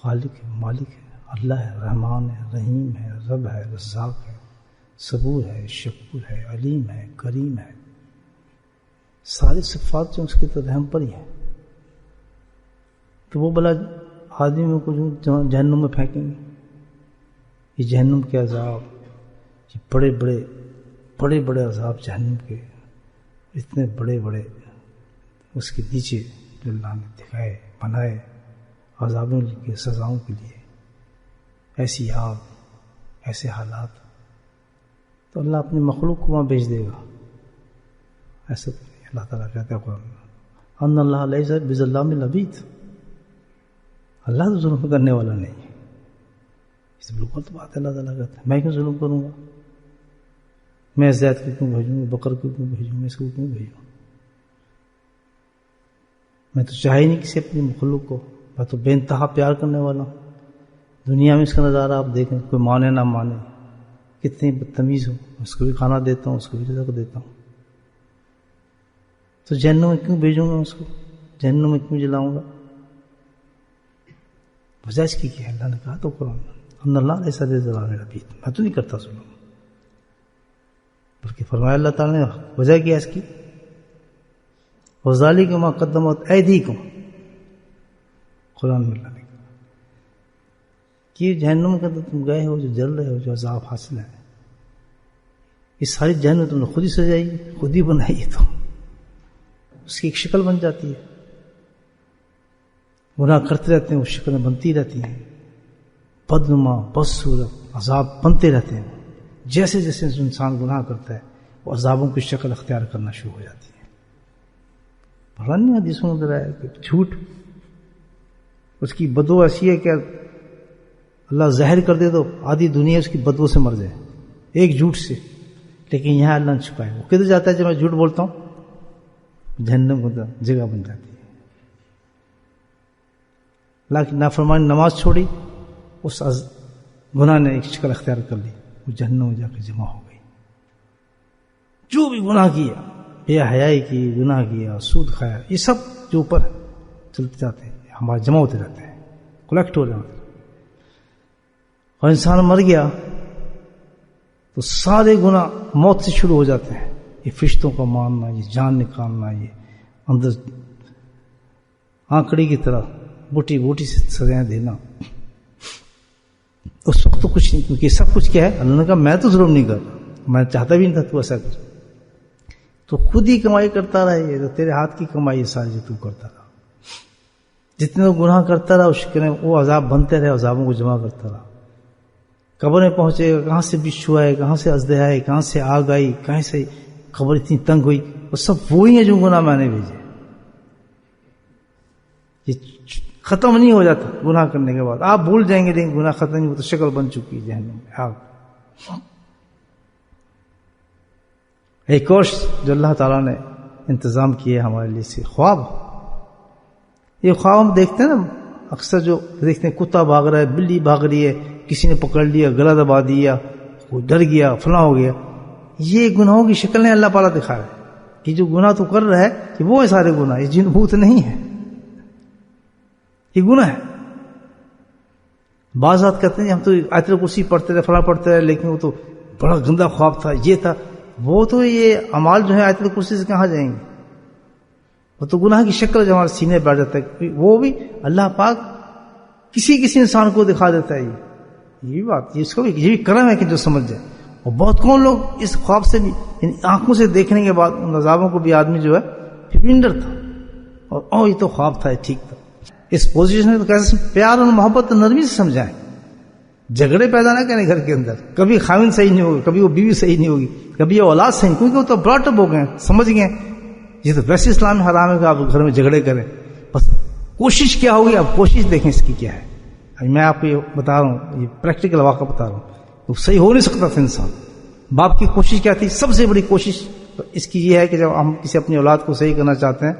خالق ہے، مالک ہے، اللہ ہے، رحمان ہے، رحیم ہے، رب ہے، رزاق ہے، صبور ہے، شکور ہے، علیم ہے، کریم ہے. ساری صفات جو اس کے تو رحم پر ہی ہیں. تو وہ بلا آدمیوں کو جو جہنم میں پھینکیں گے. یہ جہنم کے عذاب، یہ بڑے بڑے عذاب جہنم کے، اتنے بڑے بڑے اس کے نیچے جو اللہ نے دکھائے بنائے عذابوں کے، سزاؤں کے لیے، ایسی آگ، ایسے حالات. تو اللہ اپنی مخلوق کو وہاں بھیج دے گا. ایسا تو نہیں. اللہ تعالیٰ کہتا ہے قرآن میں ان اللہ لیس بظلام للعبید، اللہ تو ظلم کرنے والا نہیں ہے. اس بالکل تو بات ہے. اللہ تعالیٰ کہتا ہے میں کیوں ظلم کروں گا؟ میں زید کو کیوں بھیجوں، بکر کو کیوں بھیجوں، میں اس کو کیوں بھیجوں؟ میں تو چاہے نہیں کسی اپنی مخلوق کو. میں تو بے انتہا پیار کرنے والا ہوں. دنیا میں اس کا نظارہ آپ دیکھیں، کوئی مانے نہ مانے، کتنے بدتمیز ہو، اس کو بھی کھانا دیتا ہوں، اس کو بھی رزق دیتا ہوں. تو جہنم میں کیوں بھیجوں گا اس کو؟ جہنم میں کیوں جلاؤں گا؟ وجہ اس کی کیا ہے؟ اللہ نے کہا تو قرآن ان اللہ ایسا دے ظلام للعبید، میں تو نہیں کرتا ظلم، بلکہ فرمایا اللہ تعالیٰ نے وجہ کیا اس کی وَذَلِكَ مَا قَدَّمَتْ أَيْدِيكُمْ. قرآن میں اللہ نے کہا کہ جہنم کے اندر تم گئے ہو، جو جل رہے ہو، جو عذاب حاصل ہے، یہ ساری جہنم تم نے خود ہی سجائی، خود ہی بنائی ہے. تو اس کی ایک شکل بن جاتی ہے. گناہ کرتے رہتے ہیں، وہ شکلیں بنتی رہتی ہیں، بدنما بدصورت عذاب بنتے رہتے ہیں. جیسے جیسے انسان گناہ کرتا ہے وہ عذابوں کی شکل اختیار کرنا شروع ہو جاتی ہے. پرانی حدیثوں میں بتایا کہ جھوٹ اس کی بدو ایسی ہے کہ اللہ زہر کر دے تو آدھی دنیا اس کی بدو سے مر جائے ایک جھوٹ سے. لیکن یہاں اللہ نے چھپائے. وہ کدھر جاتا ہے جب میں جھوٹ بولتا ہوں؟ جہنم کو جگہ بن جاتی ہے. اللہ کی نافرمانی نماز چھوڑی، اس گناہ نے ایک شکل اختیار کر لی، وہ جہنم میں جا کے جمع ہو گئی. جو بھی گناہ کیا، بے حیائی کی، گناہ کیا، سود کھایا، یہ سب جو اوپر چلتے جاتے ہیں، ہمارے جمع ہوتے رہتے ہیں، کلیکٹ ہو جاتے ہیں. اور انسان مر گیا تو سارے گناہ موت سے شروع ہو جاتے ہیں. یہ فرشتوں کا ماننا، یہ جان نکالنا، یہ اندر آنکڑی کی طرح بوٹی بوٹی سے سزائیں دینا. اس وقت تو کچھ نہیں، کیونکہ سب کچھ کیا ہے؟ اللہ نے کہا میں تو ظلم نہیں کر رہا، میں چاہتا بھی نہیں تھا تو ایسا کر. تو خود ہی کمائی کرتا رہا. یہ تو تیرے ہاتھ کی کمائی ہے ساری جو تو کرتا رہا. جتنے گناہ کرتا رہا وہ عذاب بنتے رہے، عذابوں کو جمع کرتا رہا. قبر میں پہنچے گا، کہاں سے بچھو آئے، کہاں سے اژدہا آئے، کہاں سے آگ آئی، کہاں سے قبر اتنی تنگ ہوئی، وہ سب وہی ہیں جو گناہ میں نے بھیجے. یہ ختم نہیں ہو جاتا گناہ کرنے کے بعد. آپ بھول جائیں گے لیکن گناہ ختم نہیں ہوتا، شکل بن چکی ہے جہنم میں آگ. ایک اور جو اللہ تعالیٰ نے انتظام کیے ہمارے لیے سے خواب. یہ خواب ہم دیکھتے ہیں نا اکثر، جو دیکھتے ہیں کتا بھاگ رہا ہے، بلی بھاگ رہی ہے، کسی نے پکڑ لیا، گلا دبا دیا، کوئی ڈر گیا، فلاں ہو گیا. یہ گناہوں کی شکل نے اللہ تعالیٰ دکھا رہا ہے کہ جو گناہ تو کر رہا ہے کہ وہ ہے سارے گناہ، یہ جن بھوت نہیں ہے، یہ گناہ ہے. بعض بات کہتے ہیں ہم تو آیت الکرسی پڑھتے رہے، فلاں پڑھتے رہے، لیکن وہ تو بڑا گندا خواب تھا، یہ تھا وہ. تو یہ اعمال جو ہے آیت الکرسی سے کہاں جائیں گے؟ وہ تو گناہ کی شکل جو ہمارے سینے بیٹھ جاتا ہے، وہ بھی اللہ پاک کسی انسان کو دکھا دیتا ہے. یہ بات، اس کو بھی یہ بھی کرم ہے کہ جو سمجھ جائے. اور بہت کون لوگ اس خواب سے بھی، یعنی آنکھوں سے دیکھنے کے بعد ان عذابوں کو بھی آدمی جو ہے پھر ڈر تھا، اور یہ تو خواب تھا، ٹھیک تھا. اس پوزیشن میں تو کیسے پیار اور محبت اور نرمی سے سمجھائیں. جھگڑے پیدا نہ کریں گھر کے اندر. کبھی خاوند صحیح نہیں ہوگا، کبھی وہ بیوی صحیح نہیں ہوگی، کبھی یہ اولاد صحیح نہیں، کیونکہ وہ تو براٹ اپ ہو گئے، سمجھ گئے. یہ تو ویسے اسلام میں حرام ہے کہ آپ گھر میں جھگڑے کریں. بس کوشش کیا ہوگی، آپ کوشش دیکھیں اس کی کیا ہے. میں آپ کو یہ بتا رہا ہوں، یہ پریکٹیکل واقعہ بتا رہا ہوں. تو صحیح ہو نہیں سکتا تھا انسان. باپ کی کوشش کیا تھی؟ سب سے بڑی کوشش اس کی یہ ہے کہ جب ہم کسی اپنی اولاد کو صحیح کرنا چاہتے ہیں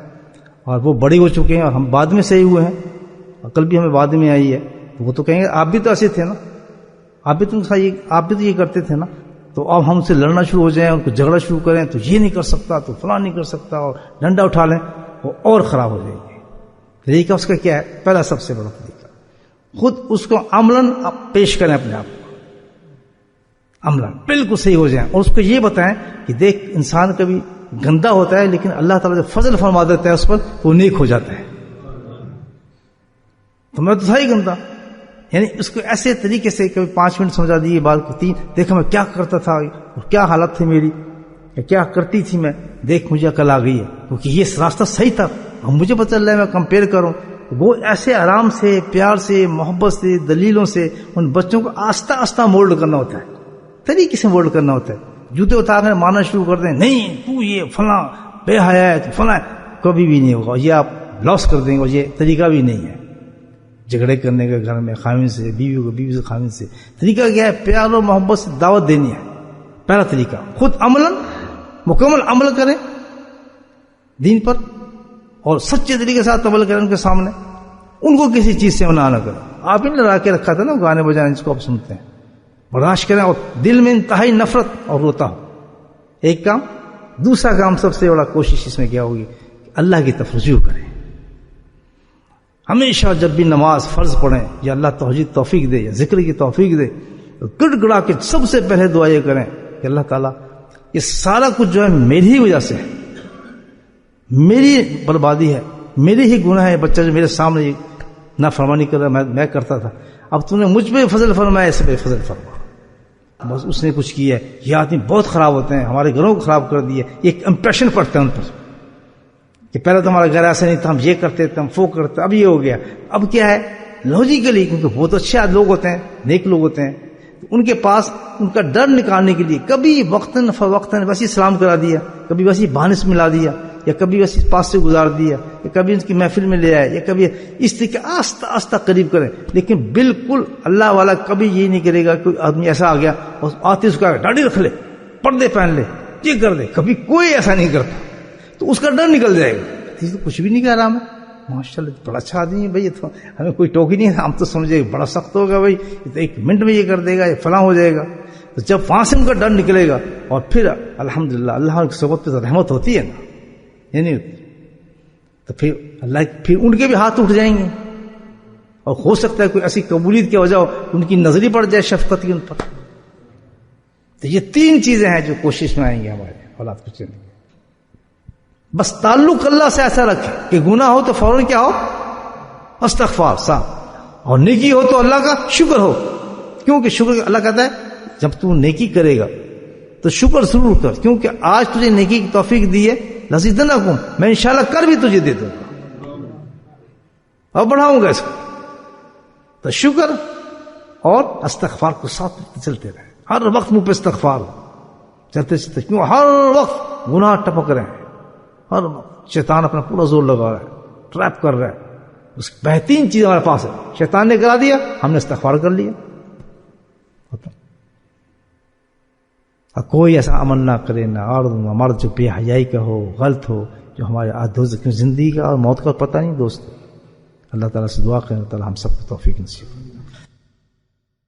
اور وہ بڑی ہو چکے ہیں اور ہم بعد میں صحیح ہوئے ہیں، عقل بھی ہمیں بعد میں آئی ہے، تو وہ تو کہیں گے آپ بھی تو ایسے تھے نا، آپ بھی تو یہ کرتے تھے نا. تو اب ہم سے لڑنا شروع ہو جائیں، ان کو جھگڑا شروع کریں، تو یہ نہیں کر سکتا، تو فلاں نہیں کر سکتا، اور ڈنڈا اٹھا لیں، وہ اور خراب ہو جائے گی. طریقہ اس کا کیا ہے؟ پہلا سب سے بڑا طریقہ خود اس کو عملاً پیش کریں اپنے آپ کو، عملاً بالکل صحیح ہو جائیں، اور اس کو یہ بتائیں کہ دیکھ انسان کبھی گندا ہوتا ہے لیکن اللہ تعالیٰ جو فضل فرما دیتا ہے اس پر وہ نیک ہو جاتا ہے. تو میں تو تھا ہی گندا، یعنی اس کو ایسے طریقے سے کبھی 5 منٹ سمجھا دیے، بال کو 3، دیکھا میں کیا کرتا تھا اور کیا حالت تھی میری، کیا کرتی تھی میں، دیکھ مجھے عقل آ گئی ہے کیونکہ یہ راستہ صحیح تھا، اب مجھے پتہ چل رہا ہے میں کمپیئر کروں. وہ ایسے آرام سے، پیار سے، محبت سے، دلیلوں سے ان بچوں کو آہستہ آہستہ مولڈ کرنا ہوتا ہے، طریقے سے مولڈ کرنا ہوتا ہے. جوتے اتارنے مارنا شروع کر دیں، نہیں تو یہ فلاں بے حیا ہے، تو فلاں، کبھی بھی نہیں ہوگا، یہ آپ لاس کر دیں گے، یہ طریقہ بھی نہیں ہے جھگڑے کرنے کا گھر میں خاوند سے، بیوی کو بیوی سے خاوند سے. طریقہ کیا ہے؟ پیار اور محبت سے دعوت دینی ہے. پہلا طریقہ خود عملاً مکمل عمل کریں دین پر، اور سچے طریقے سے عمل کریں ان کے سامنے، ان کو کسی چیز سے منع نہ کریں. آپ نے لڑا کے رکھا تھا نا گانے بجانے جس کو آپ سنتے ہیں، برداشت کریں، اور دل میں انتہائی نفرت اور روتا ہو، ایک کام. دوسرا کام سب سے بڑا کوشش اس میں کیا ہوگی کہ اللہ کی طرف رجوع کریں. ہمیشہ جب بھی نماز فرض پڑھیں یا اللہ توحید توفیق دے یا ذکر کی توفیق دے تو گڑ گڑا کے سب سے پہلے دعا یہ کریں کہ اللہ تعالیٰ یہ سارا کچھ جو ہے میری ہی وجہ سے ہے، میری بربادی ہے، میرے ہی گناہ ہے. بچہ جو میرے سامنے نافرمانی کر رہا میں کرتا تھا، اب تم نے مجھ پہ فضل فرمایا، اس پہ فضل فرما. بس اس نے کچھ کیا ہے. یہ آدمی بہت خراب ہوتے ہیں، ہمارے گھروں کو خراب کر دیے. ایک امپریشن پڑتا ہے ان پر کہ پہلے تو ہمارا گھر ایسا نہیں تھا، ہم یہ کرتے تھے، ہم وہ کرتے، اب یہ ہو گیا. اب کیا ہے لوجیکلی، کیونکہ بہت اچھے لوگ ہوتے ہیں، نیک لوگ ہوتے ہیں، ان کے پاس ان کا ڈر نکالنے کے لیے کبھی وقتاً فوقتاً ویسے سلام کرا دیا، کبھی ویسے بانس ملا دیا، یا کبھی ویسے پاس سے گزار دیا، یا کبھی ان کی محفل میں لے آئے، یا کبھی اس طریقے آہستہ آہستہ قریب کریں. لیکن بالکل اللہ والا کبھی یہ نہیں کرے گا کوئی آدمی ایسا آ گیا اور آتے اس کا داڑھی رکھ لے، پردے پہن لے، یہ کر دے. کبھی کوئی ایسا نہیں کرتا، تو اس کا ڈر نکل جائے گا. تو کچھ بھی نہیں کہہ رہا میں، ماشاء اللہ بڑا اچھا آدمی ہے بھائی، تو ہمیں کوئی ٹوکی نہیں ہے، ہم تو سمجھے بڑا سخت ہوگا بھائی، تو 1 منٹ میں یہ کر دے گا، یہ فلاں ہو جائے گا. تو جب وہاں سے ان کا ڈر نکلے گا، اور پھر الحمدللہ اللہ کی صحبت پہ رحمت ہوتی ہے نا، یعنی تو پھر اللہ پھر ان کے بھی ہاتھ اٹھ جائیں گے، اور ہو سکتا ہے کوئی ایسی قبولیت کی وجہ ہو ان کی نظری پڑ جائے شفقت کی ان پر. تو یہ 3 چیزیں ہیں جو کوشش میں آئیں گے ہمارے اولاد کو چلنے. بس تعلق اللہ سے ایسا رکھے کہ گناہ ہو تو فوراً کیا ہو، استغفار صاحب، اور نیکی ہو تو اللہ کا شکر ہو. کیونکہ شکر اللہ کہتا ہے جب تو نیکی کرے گا تو شکر ضرور کر، کیونکہ آج تجھے نیکی کی توفیق دی ہے، لزیدنکم، میں انشاءاللہ کر بھی تجھے دے دوں گا اور بڑھاؤں گا اس کو. تو شکر اور استغفار کو ساتھ چلتے رہے، ہر وقت منہ پہ استغفار چلتے چلتے، کیوں ہر وقت گناہ ٹپک رہے ہیں، ہر وقت شیطان اپنا پورا زور لگا رہا ہے، ٹریپ کر رہا ہے. اس بہترین چیز ہمارے پاس ہے، شیطان نے کرا دیا، ہم نے استغفار کر لیا. کوئی ایسا عمل نہ کرے، نہ مرد جو بے حیائی کا ہو، غلط ہو، جو ہمارے زندگی کا اور موت کا پتہ نہیں. دوست اللہ تعالیٰ سے دعا کریں، اللہ تعالیٰ ہم سب کو توفیق نصیب